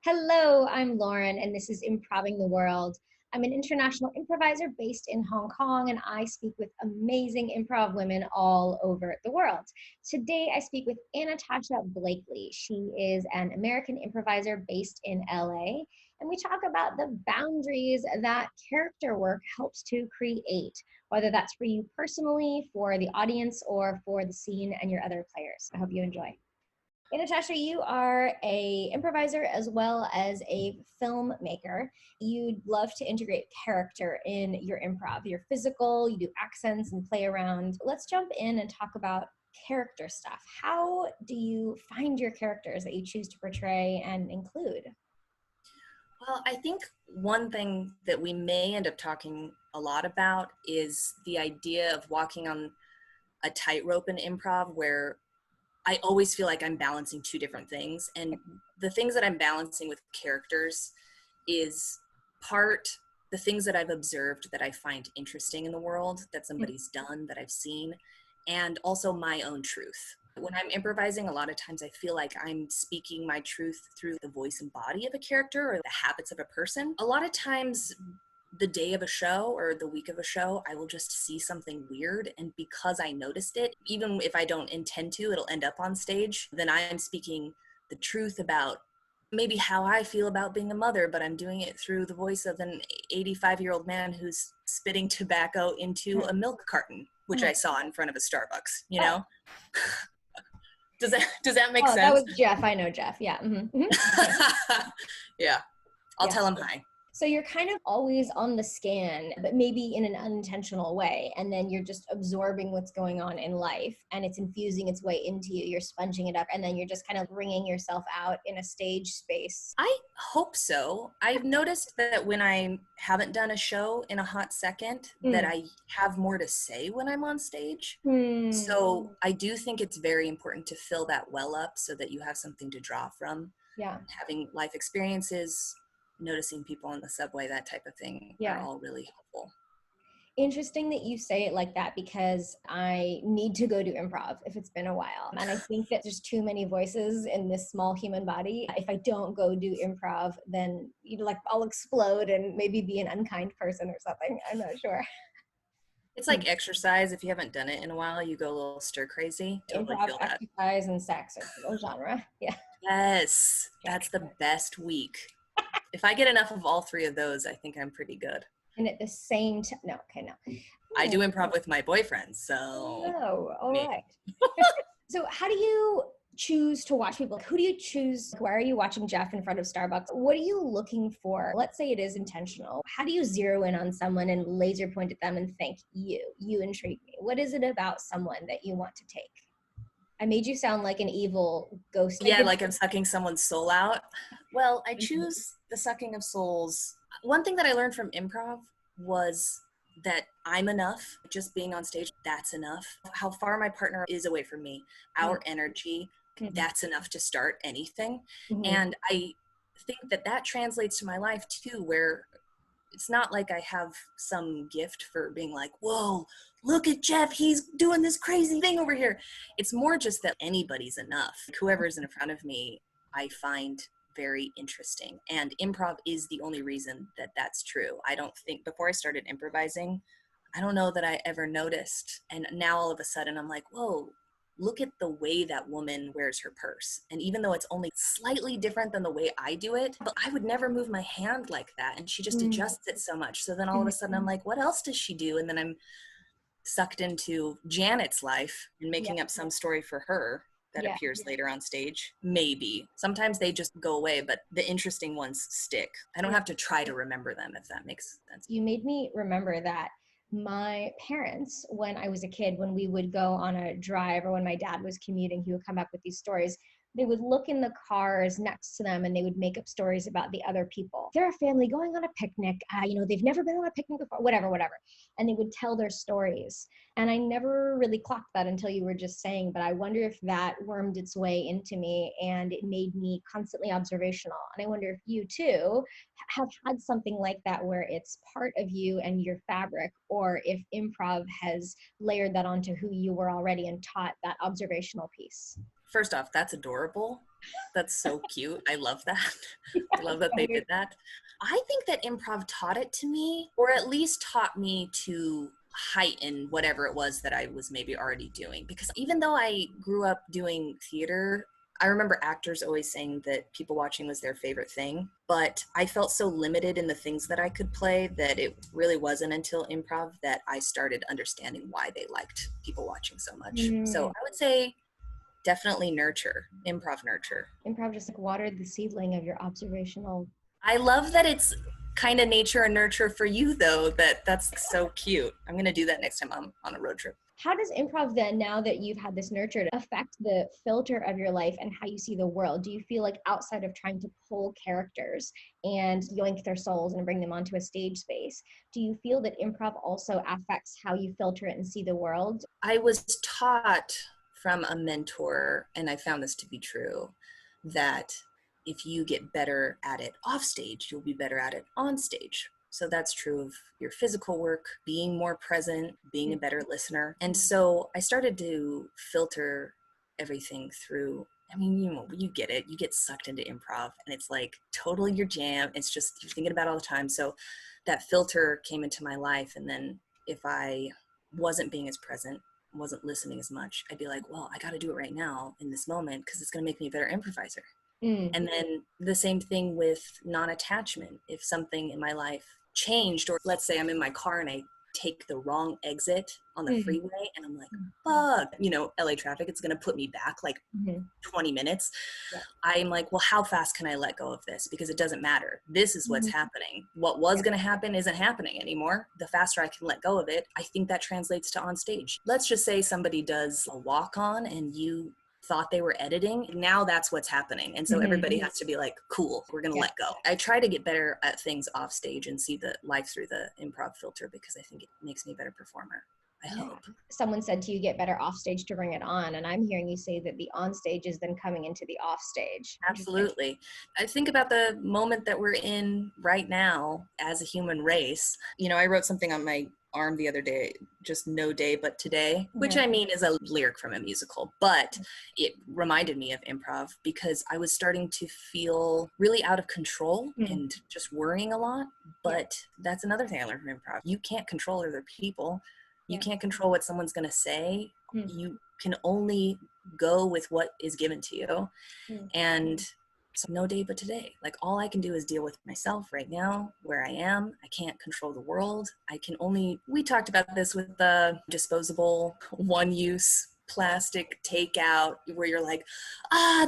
Hello, I'm Lauren, and this is Improving the World. I'm an international improviser based in Hong Kong, and I speak with amazing improv women all over the world. Today, I speak with Anatasha Blakely. She is an American improviser based in LA, and we talk about the boundaries that character work helps to create, whether that's for you personally, for the audience, or for the scene and your other players. I hope you enjoy. Hey, Natasha, you are a improviser as well as a filmmaker. You love to integrate character in your improv. You're physical, you do accents and play around. Let's jump in and talk about character stuff. How do you find your characters that you choose to portray and include? Well, I think one thing that we may end up talking a lot about is the idea of walking on a tightrope in improv where I always feel like I'm balancing two different things. And the things that I'm balancing with characters is part the things that I've observed that I find interesting in the world, that somebody's done, that I've seen, and also my own truth. When I'm improvising, a lot of times I feel like I'm speaking my truth through the voice and body of a character or the habits of a person. A lot of times the day of a show or the week of a show, I will just see something weird. And because I noticed it, even if I don't intend to, it'll end up on stage. Then I am speaking the truth about maybe how I feel about being a mother, but I'm doing it through the voice of an 85-year-old man who's spitting tobacco into a milk carton, which I saw in front of a Starbucks, you know? Does that make sense? That was Jeff. I know Jeff. Yeah. Yeah. I'll tell him hi. So you're kind of always on the scan, but maybe in an unintentional way. And then you're just absorbing what's going on in life and it's infusing its way into you. You're sponging it up and then you're just kind of bringing yourself out in a stage space. I hope so. I've noticed that when I haven't done a show in a hot second, that I have more to say when I'm on stage. So I do think it's very important to fill that well up so that you have something to draw from. Yeah. Having life experiences, noticing people on the subway, that type of thing are all really helpful. Interesting that you say it like that because I need to go do improv if it's been a while. And I think that there's too many voices in this small human body. If I don't go do improv, then I'll explode and maybe be an unkind person or something. I'm not sure. It's like exercise. If you haven't done it in a while, you go a little stir crazy. Totally Improv, feel that. exercise, and sex are the genre. Yeah. Yes, that's the best week. If I get enough of all three of those, I think I'm pretty good. And at the same time, no. I do improv with my boyfriend, so. Oh, all right. So how do you choose to watch people? Who do you choose? Why are you watching Jeff in front of Starbucks? What are you looking for? Let's say it is intentional. How do you zero in on someone and laser point at them and think, you intrigue me? What is it about someone that you want to take? I made you sound like an evil ghost. Yeah, like I'm sucking someone's soul out. Well, I choose the sucking of souls. One thing that I learned from improv was that I'm enough. Just being on stage, that's enough. How far my partner is away from me, our energy, that's enough to start anything. And I think that translates to my life too, where it's not like I have some gift for being like, whoa, look at Jeff, he's doing this crazy thing over here. It's more just that anybody's enough. Whoever's in front of me, I find very interesting. And improv is the only reason that that's true. I don't think, before I started improvising, I don't know that I ever noticed. And now all of a sudden I'm like, whoa, look at the way that woman wears her purse. And even though it's only slightly different than the way I do it, but I would never move my hand like that. And she just adjusts it so much. So then all of a sudden I'm like, what else does she do? And then I'm sucked into Janet's life and making up some story for her that appears later on stage. Maybe. Sometimes they just go away, but the interesting ones stick. I don't have to try to remember them, if that makes sense. You made me remember that my parents, when I was a kid, when we would go on a drive or when my dad was commuting, he would come up with these stories. They would look in the cars next to them and they would make up stories about the other people. They're a family going on a picnic. They've never been on a picnic before, whatever. And they would tell their stories. And I never really clocked that until you were just saying, but I wonder if that wormed its way into me and it made me constantly observational. And I wonder if you too have had something like that where it's part of you and your fabric, or if improv has layered that onto who you were already and taught that observational piece. First off, that's adorable. That's so cute. I love that. I love that they did that. I think that improv taught it to me, or at least taught me to heighten whatever it was that I was maybe already doing. Because even though I grew up doing theater, I remember actors always saying that people watching was their favorite thing, but I felt so limited in the things that I could play that it really wasn't until improv that I started understanding why they liked people watching so much. So I would say definitely nurture, improv nurture. Improv just like watered the seedling of your observational. I love that it's kind of nature and nurture for you though. That's so cute. I'm going to do that next time I'm on a road trip. How does improv then, now that you've had this nurture, affect the filter of your life and how you see the world? Do you feel like outside of trying to pull characters and yoink their souls and bring them onto a stage space, do you feel that improv also affects how you filter it and see the world? I was taught from a mentor, and I found this to be true, that if you get better at it off stage, you'll be better at it on stage. So that's true of your physical work, being more present, being a better listener. And so I started to filter everything through. I mean, you get it. You get sucked into improv and it's like totally your jam. It's just, you're thinking about it all the time. So that filter came into my life. And then if I wasn't being as present, wasn't listening as much, I'd be like, well, I got to do it right now in this moment because it's going to make me a better improviser. And then the same thing with non-attachment. If something in my life changed, or let's say I'm in my car and I take the wrong exit on the freeway and I'm like, fuck, LA traffic, it's going to put me back like 20 minutes. Yeah. I'm like, well, how fast can I let go of this? Because it doesn't matter. This is what's happening. What was going to happen isn't happening anymore. The faster I can let go of it, I think that translates to on stage. Let's just say somebody does a walk on and you thought they were editing. Now that's what's happening. And so everybody has to be like, cool, we're going to let go. I try to get better at things off stage and see the life through the improv filter because I think it makes me a better performer. I hope. Someone said to you, get better off stage to bring it on. And I'm hearing you say that the on stage is then coming into the off stage. Absolutely. I think about the moment that we're in right now as a human race. I wrote something on my arm the other day, just no day but today, which I mean is a lyric from a musical, but it reminded me of improv because I was starting to feel really out of control and just worrying a lot. But that's another thing I learned from improv. You can't control other people. You can't control what someone's going to say. You can only go with what is given to you. And so no day but today. Like all I can do is deal with myself right now, where I am. I can't control the world. We talked about this with the disposable one-use plastic takeout where you're like,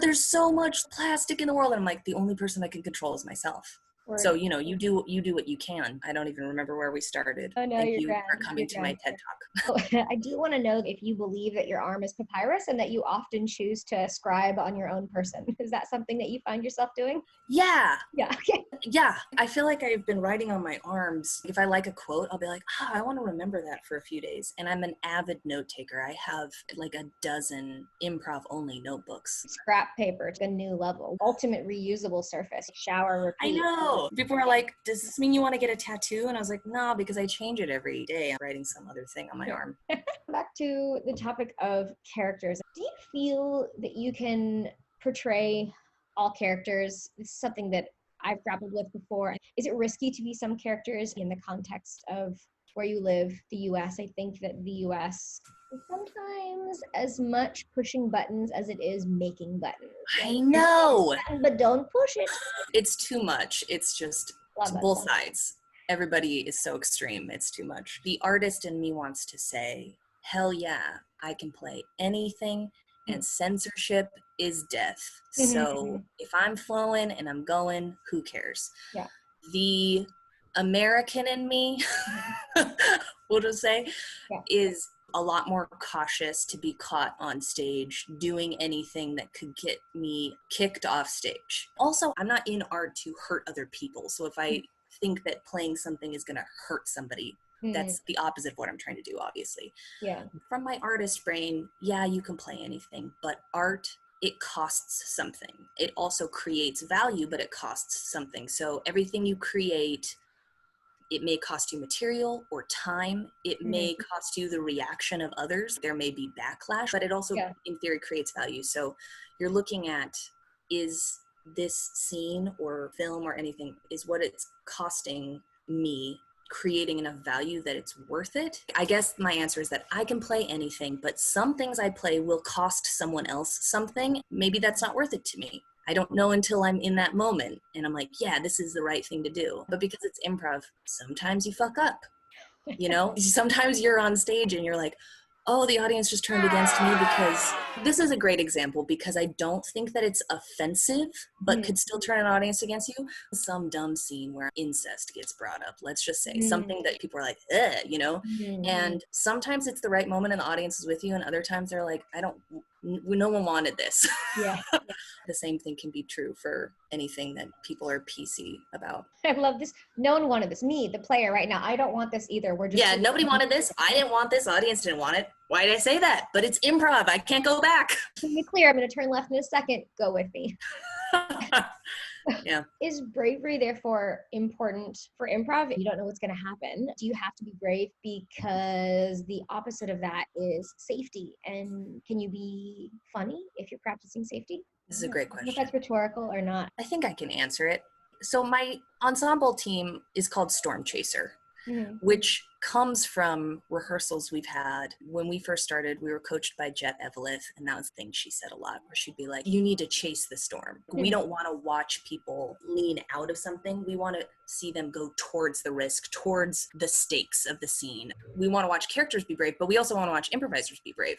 there's so much plastic in the world. And I'm like, the only person I can control is myself. So, you do what you can. I don't even remember where we started. Oh, no, Thank you for coming to my TED Talk. I do want to know if you believe that your arm is papyrus and that you often choose to scribe on your own person. Is that something that you find yourself doing? Yeah. Yeah. Okay. Yeah. I feel like I've been writing on my arms. If I like a quote, I'll be like, I want to remember that for a few days. And I'm an avid note taker. I have like a dozen improv only notebooks. Scrap paper to a new level. Ultimate reusable surface. Shower, repeat. I know. People are like, does this mean you want to get a tattoo? And I was like, no, because I change it every day. I'm writing some other thing on my arm. Back to the topic of characters. Do you feel that you can portray all characters? This is something that I've grappled with before. Is it risky to be some characters in the context of where you live, the US? I think that the US is sometimes as much pushing buttons as it is making buttons. I know. But don't push it. It's too much. It's just both sides. Everybody is so extreme. It's too much. The artist in me wants to say, hell yeah, I can play anything and censorship is death. So if I'm flowing and I'm going, who cares? Yeah. The American in me, we'll just say, is a lot more cautious to be caught on stage doing anything that could get me kicked off stage. Also, I'm not in art to hurt other people. So if I think that playing something is going to hurt somebody, that's the opposite of what I'm trying to do, obviously. Yeah. From my artist brain, yeah, you can play anything, but art, it costs something. It also creates value, but it costs something. So everything you create, it may cost you material or time. It may cost you the reaction of others. There may be backlash, but it also, in theory, creates value. So you're looking at is this scene or film or anything, is what it's costing me creating enough value that it's worth it? I guess my answer is that I can play anything, but some things I play will cost someone else something. Maybe that's not worth it to me. I don't know until I'm in that moment and I'm like, yeah, this is the right thing to do. But because it's improv, sometimes you fuck up. You know, sometimes you're on stage and you're like, oh, the audience just turned against me. Because this is a great example, because I don't think that it's offensive, but could still turn an audience against you. Some dumb scene where incest gets brought up, let's just say, something that people are like, you know, and sometimes it's the right moment and the audience is with you, and other times they're like, no one wanted this. Yeah. The same thing can be true for anything that people are PC about. I love this. No one wanted this. Me, the player right now, I don't want this either. We're just nobody wanted this. I didn't want this. Audience didn't want it. Why did I say that? But it's improv. I can't go back. To be clear, I'm going to turn left in a second. Go with me. Yeah. Is bravery therefore important for improv? You don't know what's going to happen. Do you have to be brave because the opposite of that is safety? And can you be funny if you're practicing safety? This is a great I don't know question. if that's rhetorical or not. I think I can answer it. So my ensemble team is called Storm Chaser, which comes from rehearsals we've had. When we first started, we were coached by Jet Eveleth, and that was the thing she said a lot, where she'd be like, you need to chase the storm. We don't want to watch people lean out of something. We want to see them go towards the risk, towards the stakes of the scene. We want to watch characters be brave, but we also want to watch improvisers be brave.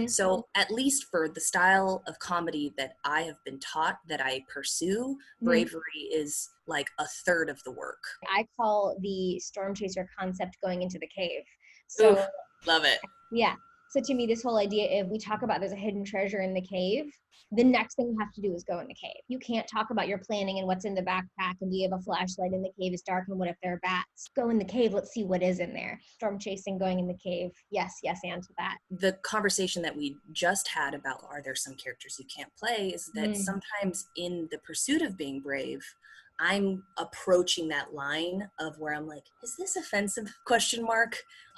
So at least for the style of comedy that I have been taught, that I pursue, bravery is like a third of the work. I call the storm chaser concept going into the cave. So oof, love it. Yeah. So to me, this whole idea, if we talk about there's a hidden treasure in the cave, the next thing you have to do is go in the cave. You can't talk about your planning and what's in the backpack and do you have a flashlight and the cave is dark and what if there are bats? Go in the cave, let's see what is in there. Storm chasing, going in the cave. Yes, and to that. The conversation that we just had about are there some characters you can't play is that sometimes in the pursuit of being brave, I'm approaching that line of where I'm like, is this offensive? ?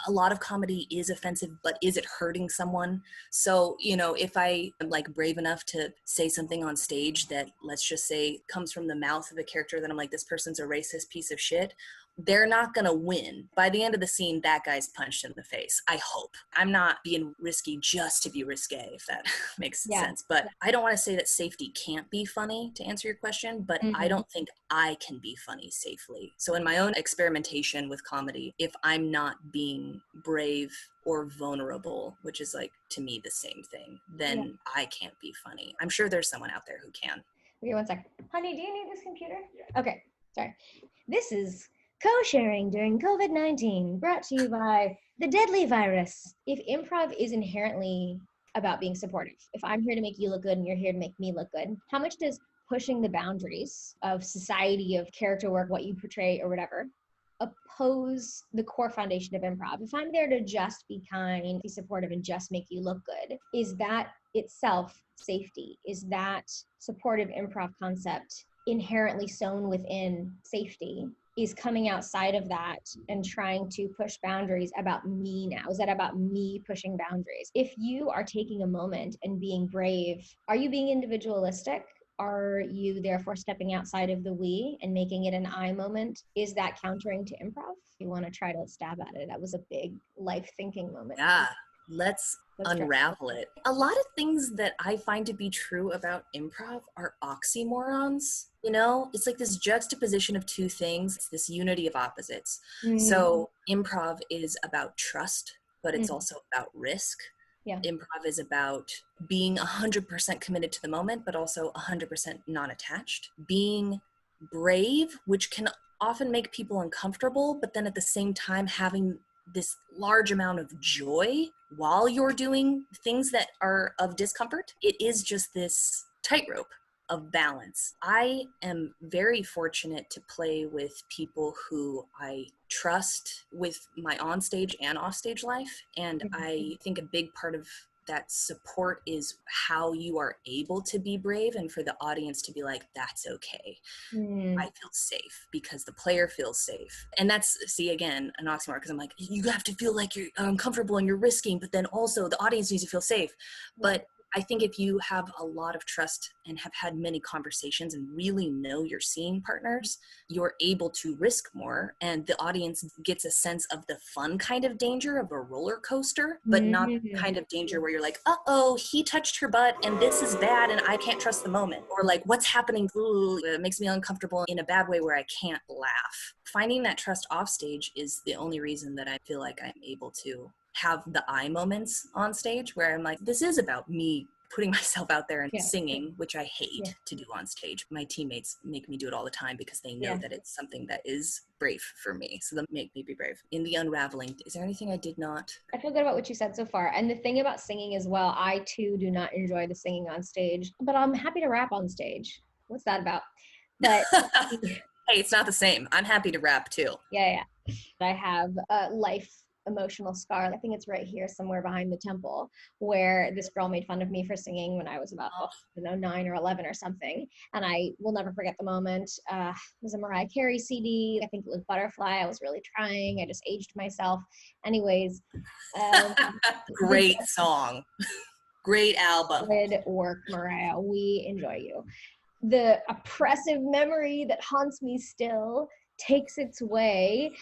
A lot of comedy is offensive, but is it hurting someone? So, you know, if I am like brave enough to say something on stage that, let's just say, comes from the mouth of a character that I'm like, this person's a racist piece of shit, they're not going to win. By the end of the scene, that guy's punched in the face. I hope. I'm not being risky just to be risque, if that makes sense. But I don't want to say that safety can't be funny, to answer your question, but I don't think I can be funny safely. So in my own experimentation with comedy, if I'm not being brave or vulnerable, which is like, to me, the same thing, then I can't be funny. I'm sure there's someone out there who can. Okay, one sec. Honey, do you need this computer? Okay, sorry. This is Co-sharing during COVID-19, brought to you by the deadly virus. If improv is inherently about being supportive, if I'm here to make you look good and you're here to make me look good, how much does pushing the boundaries of society, of character work, what you portray or whatever, oppose the core foundation of improv? If I'm there to just be kind, be supportive, and just make you look good, is that itself safety? Is that supportive improv concept inherently sewn within safety? Is coming outside of that and trying to push boundaries about me now? Is that about me pushing boundaries? If you are taking a moment and being brave, are you being individualistic? Are you therefore stepping outside of the we and making it an I moment? Is that countering to improv? You want to try to stab at it. That was a big life thinking moment. Yeah, let's unravel it. A lot of things that I find to be true about improv are oxymorons. You know, it's like this juxtaposition of two things. It's this unity of opposites. So improv is about trust, but it's also about risk. Yeah. Improv is about being 100% committed to the moment, but also 100% non-attached. Being brave, which can often make people uncomfortable, but then at the same time having this large amount of joy while you're doing things that are of discomfort. It is just this tightrope of balance. I am very fortunate to play with people who I trust with my onstage and offstage life. And I think a big part of that support is how you are able to be brave and for the audience to be like, that's okay. I feel safe because the player feels safe. And that's, see, again, an oxymoron, because I'm like, you have to feel like you're uncomfortable and you're risking, but then also the audience needs to feel safe. But I think if you have a lot of trust and have had many conversations and really know your singing partners, you're able to risk more, and the audience gets a sense of the fun kind of danger of a roller coaster, but not the kind of danger where you're like, uh-oh, he touched her butt and this is bad and I can't trust the moment. Or like, what's happening? Ooh, it makes me uncomfortable in a bad way where I can't laugh. Finding that trust off stage is the only reason that I feel like I'm able to have the I moments on stage where I'm like, this is about me putting myself out there and singing, which I hate to do on stage. My teammates make me do it all the time because they know that it's something that is brave for me. So they make me be brave. In the unraveling, is there anything I did not? I feel good about what you said so far. And the thing about singing as well, I too do not enjoy the singing on stage, but I'm happy to rap on stage. What's that about? But hey, it's not the same. I'm happy to rap too. Yeah. I have a life emotional scar. I think it's right here somewhere behind the temple, where this girl made fun of me for singing when I was about 9 or 11 or something. And I will never forget the moment. It was a Mariah Carey CD. I think it was Butterfly. I was really trying. I just aged myself. Anyways. Great song. Great album. Good work, Mariah. We enjoy you. The oppressive memory that haunts me still takes its way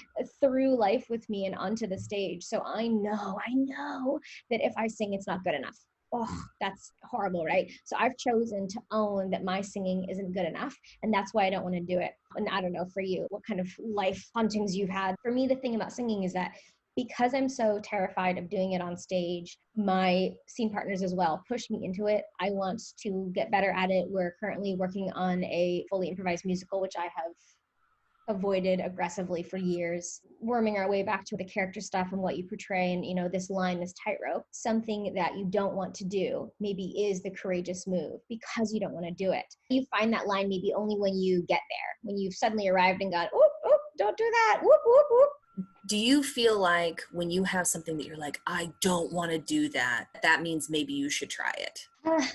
through life with me and onto the stage. So I know that if I sing, it's not good enough. Oh, that's horrible, right? So I've chosen to own that my singing isn't good enough, and that's why I don't want to do it. And I don't know for you, what kind of life hauntings you've had. For me, the thing about singing is that because I'm so terrified of doing it on stage, my scene partners as well push me into it. I want to get better at it. We're currently working on a fully improvised musical, which I have avoided aggressively for years, worming our way back to the character stuff and what you portray, and this line, this tightrope. Something that you don't want to do maybe is the courageous move because you don't want to do it. You find that line maybe only when you get there, when you've suddenly arrived and gone, oop, oop, don't do that, whoop, whoop, whoop. Do you feel like when you have something that you're like, I don't want to do that, that means maybe you should try it?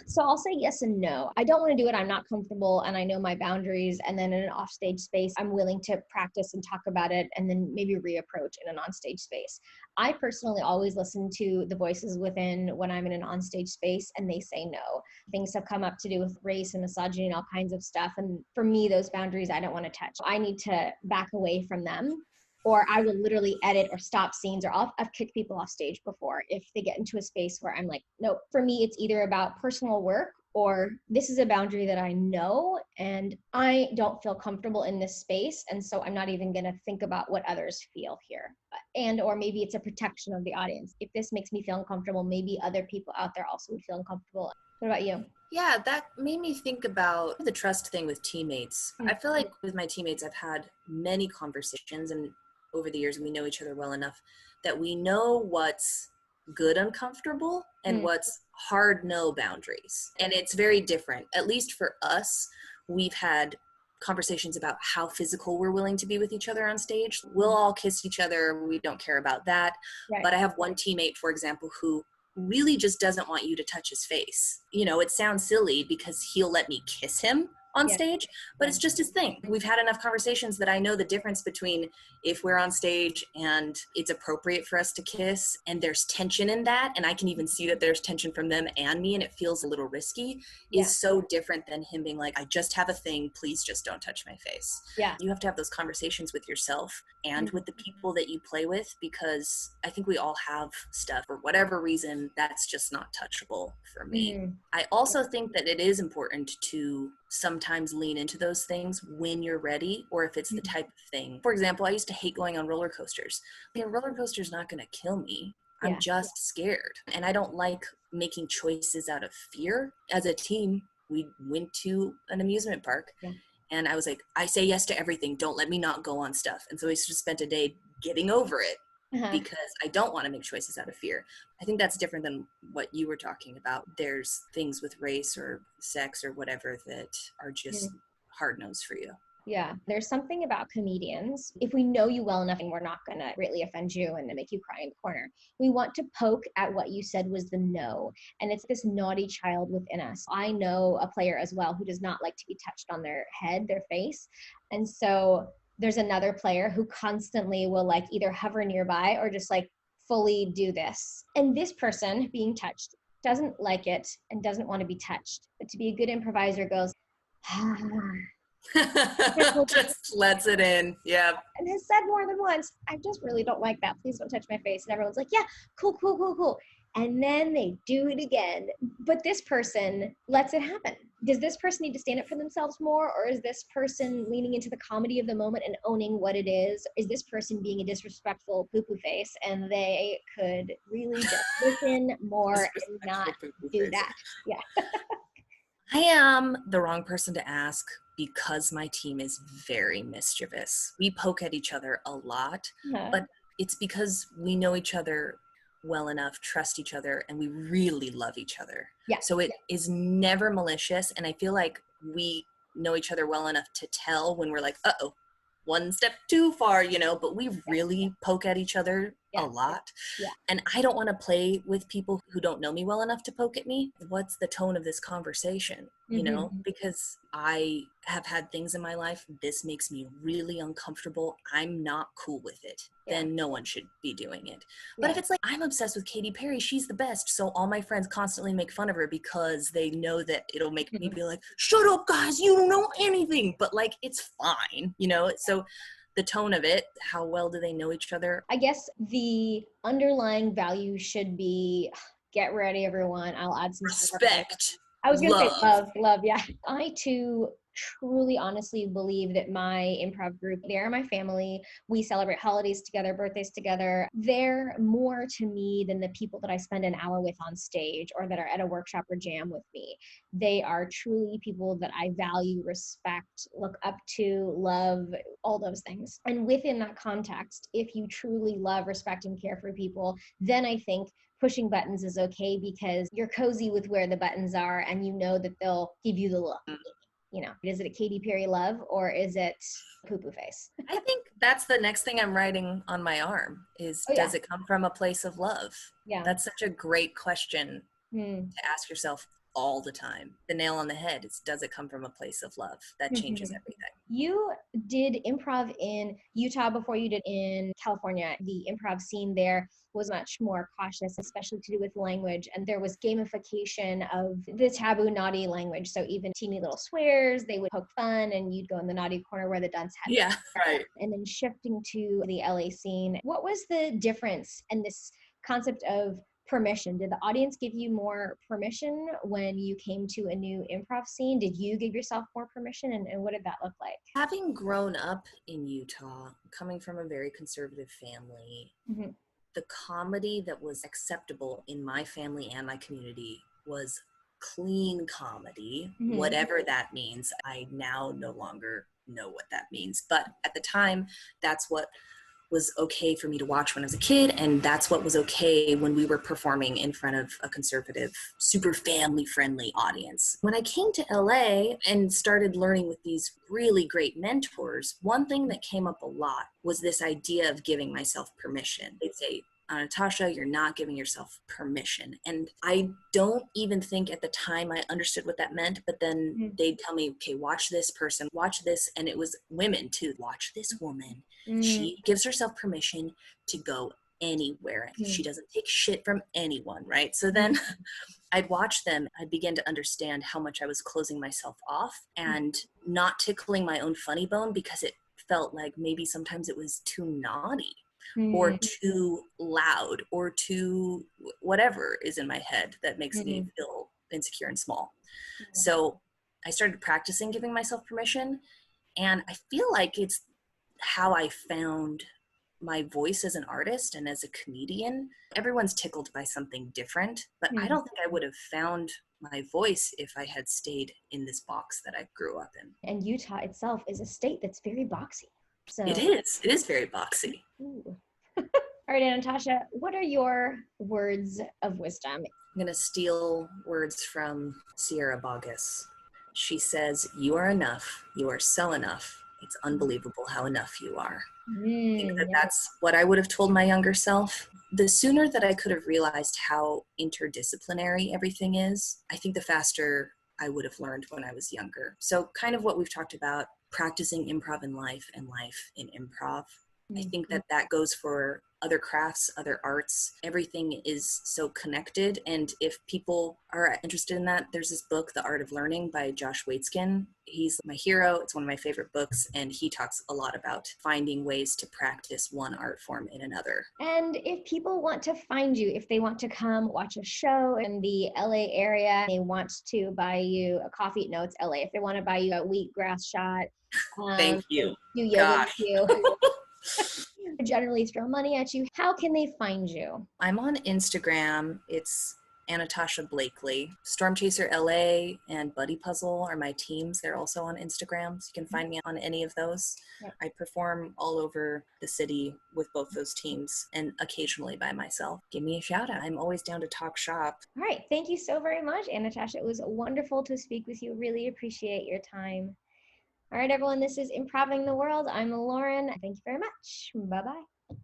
So I'll say yes and no. I don't want to do it. I'm not comfortable and I know my boundaries. And then in an offstage space, I'm willing to practice and talk about it and then maybe reapproach in an onstage space. I personally always listen to the voices within when I'm in an onstage space and they say no. Things have come up to do with race and misogyny and all kinds of stuff. And for me, those boundaries I don't want to touch. I need to back away from them, or I will literally edit or stop scenes, or I've kicked people off stage before if they get into a space where I'm like, nope. For me, it's either about personal work or this is a boundary that I know and I don't feel comfortable in this space. And so I'm not even going to think about what others feel here. Or maybe it's a protection of the audience. If this makes me feel uncomfortable, maybe other people out there also would feel uncomfortable. What about you? Yeah, that made me think about the trust thing with teammates. I feel like with my teammates, I've had many conversations, and over the years, we know each other well enough that we know what's good uncomfortable and what's hard no boundaries. And it's very different. At least for us, we've had conversations about how physical we're willing to be with each other on stage. We'll all kiss each other. We don't care about that. Right. But I have one teammate, for example, who really just doesn't want you to touch his face. It sounds silly because he'll let me kiss him on stage, but it's just his thing. We've had enough conversations that I know the difference between if we're on stage and it's appropriate for us to kiss and there's tension in that, and I can even see that there's tension from them and me and it feels a little risky, is so different than him being like, I just have a thing, please just don't touch my face. Yeah. You have to have those conversations with yourself and with the people that you play with, because I think we all have stuff for whatever reason that's just not touchable for me. I also think that it is important to sometimes lean into those things when you're ready, or if it's the type of thing. For example, I used to hate going on roller coasters. A roller coaster is not going to kill me. I'm just scared. And I don't like making choices out of fear. As a team, we went to an amusement park and I was like, I say yes to everything. Don't let me not go on stuff. And so we just spent a day getting over it. Because I don't want to make choices out of fear. I think that's different than what you were talking about. There's things with race or sex or whatever that are just hard nosed for you. Yeah, there's something about comedians. If we know you well enough and we're not going to greatly offend you and make you cry in the corner, we want to poke at what you said was the no. And it's this naughty child within us. I know a player as well who does not like to be touched on their head, their face. And so there's another player who constantly will either hover nearby or just fully do this. And this person being touched doesn't like it and doesn't want to be touched. But to be a good improviser goes, Just lets it in. Yeah. and has said more than once, I just really don't like that. Please don't touch my face. And everyone's like, yeah, cool, cool, cool, cool. And then they do it again. But this person lets it happen. Does this person need to stand up for themselves more? Or is this person leaning into the comedy of the moment and owning what it is? Is this person being a disrespectful poo-poo face? And they could really just listen more and not do that. Yeah. I am the wrong person to ask because my team is very mischievous. We poke at each other a lot, but it's because we know each other well enough, trust each other, and we really love each other. Yeah. So it is never malicious, and I feel like we know each other well enough to tell when we're like, uh-oh, one step too far, but we really poke at each other a lot. Yeah. And I don't want to play with people who don't know me well enough to poke at me. What's the tone of this conversation? Because I have had things in my life, this makes me really uncomfortable. I'm not cool with it. Then no one should be doing it. But if it's like, I'm obsessed with Katy Perry, she's the best. So all my friends constantly make fun of her because they know that it'll make me be like, shut up guys, you don't know anything. But like, it's fine, So the tone of it, how well do they know each other? I guess the underlying value should be, get ready everyone, I'll add some respect. I was going to say love. Yeah. I too truly honestly believe that my improv group, they are my family. We celebrate holidays together, birthdays together. They're more to me than the people that I spend an hour with on stage or that are at a workshop or jam with me. They are truly people that I value, respect, look up to, love, all those things. And within that context, if you truly love, respect, and care for people, then I think pushing buttons is okay because you're cozy with where the buttons are and you know that they'll give you the look. Is it a Katy Perry love or is it poo-poo face? I think that's the next thing I'm writing on my arm is, does it come from a place of love? Yeah. That's such a great question to ask yourself all the time. The nail on the head is, does it come from a place of love? That changes everything. You did improv in Utah before you did in California. The improv scene there was much more cautious, especially to do with language. And there was gamification of the taboo naughty language. So even teeny little swears, they would poke fun and you'd go in the naughty corner where the dunce had. Yeah, right. And then shifting to the LA scene, what was the difference in this concept of permission? Did the audience give you more permission when you came to a new improv scene? Did you give yourself more permission? And what did that look like? Having grown up in Utah, coming from a very conservative family, the comedy that was acceptable in my family and my community was clean comedy, whatever that means. I now no longer know what that means. But at the time, that's what was okay for me to watch when I was a kid, and that's what was okay when we were performing in front of a conservative, super family-friendly audience. When I came to LA and started learning with these really great mentors, one thing that came up a lot was this idea of giving myself permission. They'd say, Anatasha, you're not giving yourself permission. And I don't even think at the time I understood what that meant, but then they'd tell me, okay, watch this person, watch this. And it was women too. Watch this woman. She gives herself permission to go anywhere. She doesn't take shit from anyone, right? So then I'd watch them. I'd begin to understand how much I was closing myself off and not tickling my own funny bone because it felt like maybe sometimes it was too naughty. Or too loud, or too whatever is in my head that makes me feel insecure and small. So I started practicing giving myself permission, and I feel like it's how I found my voice as an artist and as a comedian. Everyone's tickled by something different, but I don't think I would have found my voice if I had stayed in this box that I grew up in. And Utah itself is a state that's very boxy. So It is very boxy. All right, Anatasha, what are your words of wisdom? I'm going to steal words from Sierra Boggess. She says, you are enough. You are so enough. It's unbelievable how enough you are. I think that's what I would have told my younger self. The sooner that I could have realized how interdisciplinary everything is, I think the faster I would have learned when I was younger. So kind of what we've talked about, practicing improv in life and life in improv. I think that that goes for other crafts, other arts. Everything is so connected. And if people are interested in that, there's this book, The Art of Learning by Josh Waitzkin. He's my hero. It's one of my favorite books. And he talks a lot about finding ways to practice one art form in another. And if people want to find you, if they want to come watch a show in the LA area, they want to buy you a coffee, no, it's LA. If they want to buy you a wheatgrass shot, Thank you. do yoga with you, generally throw money at you, how can they find you? I'm on Instagram. It's Anatasha Blakely. Storm Chaser LA and Buddy Puzzle are my teams. They're also on Instagram, so you can find me on any of those. Yep. I perform all over the city with both those teams and occasionally by myself. Give me a shout out. I'm always down to talk shop. All right. Thank you so very much, Anatasha. It was wonderful to speak with you. Really appreciate your time. All right, everyone. This is Improving the World. I'm Lauren. Thank you very much. Bye-bye.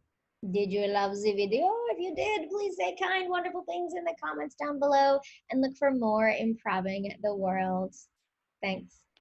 Did you love the video? If you did, please say kind, wonderful things in the comments down below and look for more Improving the World. Thanks.